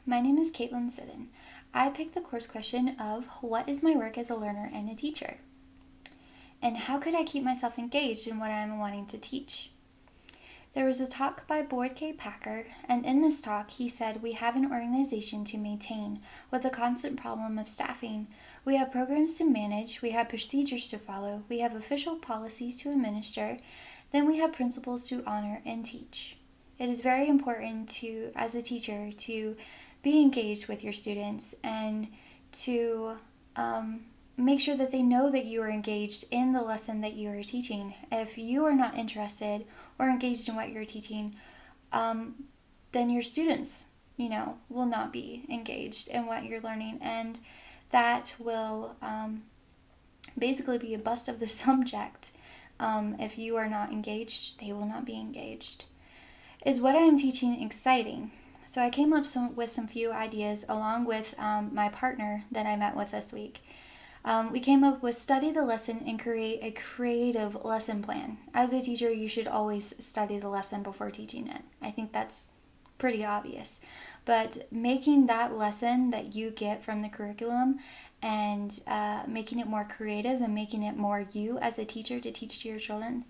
my name is Caitlin Siddon. I picked the course question of what is my work as a learner and a teacher? And how could I keep myself engaged in what I'm wanting to teach? There was a talk by Boyd K. Packer, and in this talk he said we have an organization to maintain with a constant problem of staffing. We have programs to manage, we have procedures to follow, we have official policies to administer, then we have principles to honor and teach. It is very important to, as a teacher, to be engaged with your students and to make sure that they know that you are engaged in the lesson that you are teaching. If you are not interested or engaged in what you're teaching, then your students, will not be engaged in what you're learning, and that will basically be a bust of the subject. If you are not engaged, they will not be engaged. Is what I am teaching exciting? So I came up with some few ideas along with my partner that I met with this week. We came up with study the lesson and create a creative lesson plan. As a teacher, you should always study the lesson before teaching it. I think that's pretty obvious. But making that lesson that you get from the curriculum and making it more creative and making it more you as a teacher to teach to your children,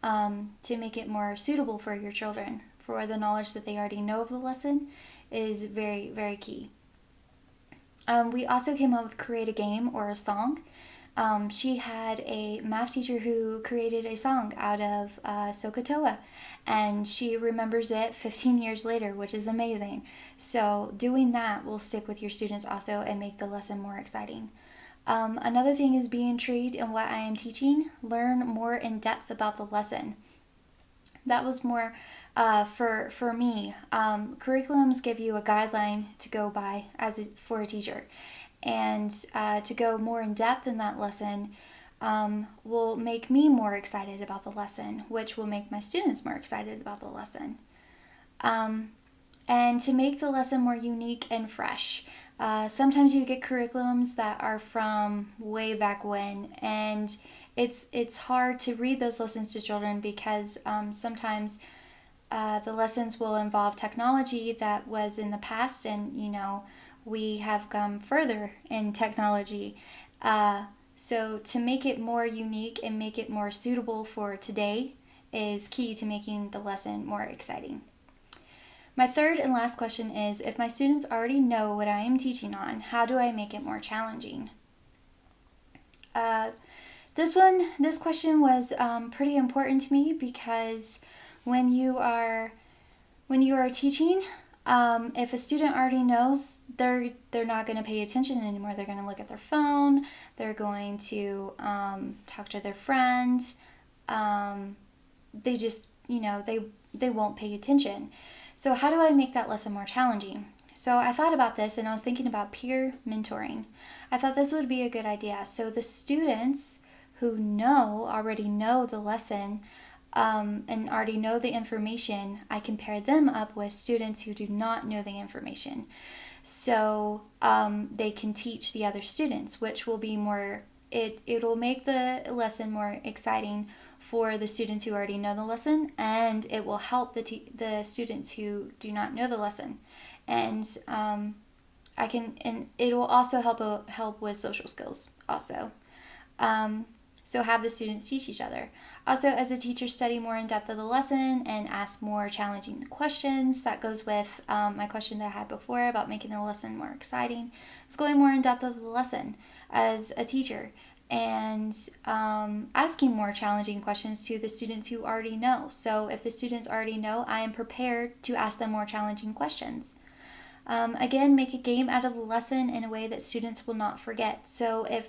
to make it more suitable for your children, for the knowledge that they already know of the lesson, is very, very key. We also came up with create a game or a song. She had a math teacher who created a song out of SOHCAHTOA, and she remembers it 15 years later, which is amazing. So doing that will stick with your students also and make the lesson more exciting. Another thing is be intrigued in what I am teaching. Learn more in depth about the lesson. That was more for me. Curriculums give you a guideline to go by for a teacher, and to go more in depth in that lesson will make me more excited about the lesson, which will make my students more excited about the lesson. And to make the lesson more unique and fresh. Sometimes you get curriculums that are from way back when, and it's hard to read those lessons to children because sometimes the lessons will involve technology that was in the past, and we have come further in technology. So to make it more unique and make it more suitable for today is key to making the lesson more exciting. My third and last question is, if my students already know what I am teaching on, how do I make it more challenging? This question was pretty important to me because when you are teaching, if a student already knows, they're not going to pay attention anymore. They're going to look at their phone. They're going to talk to their friend. They just they won't pay attention. So how do I make that lesson more challenging? So I thought about this, and I was thinking about peer mentoring. I thought this would be a good idea. So the students who already know the lesson and already know the information, I can pair them up with students who do not know the information. So they can teach the other students, which will be more, it'll make the lesson more exciting for the students who already know the lesson, and it will help the students who do not know the lesson. And it will also help with social skills also. So have the students teach each other. Also, as a teacher, study more in depth of the lesson and ask more challenging questions. That goes with my question that I had before about making the lesson more exciting. It's going more in depth of the lesson as a teacher and asking more challenging questions to the students who already know. So if the students already know, I am prepared to ask them more challenging questions. Again, make a game out of the lesson in a way that students will not forget. So if,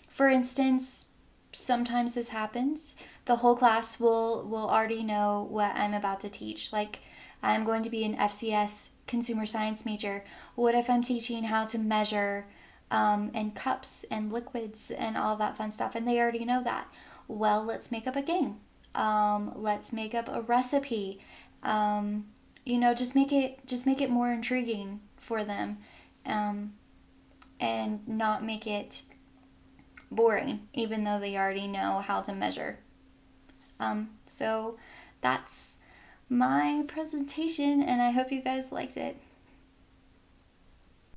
for instance, sometimes this happens, the whole class will already know what I'm about to teach. Like, I'm going to be an FCS consumer science major. What if I'm teaching how to measure and cups and liquids and all that fun stuff, and they already know that? Well, let's make up a game. Let's make up a recipe. Just make it more intriguing for them, and not make it boring, even though they already know how to measure. So that's my presentation, and I hope you guys liked it.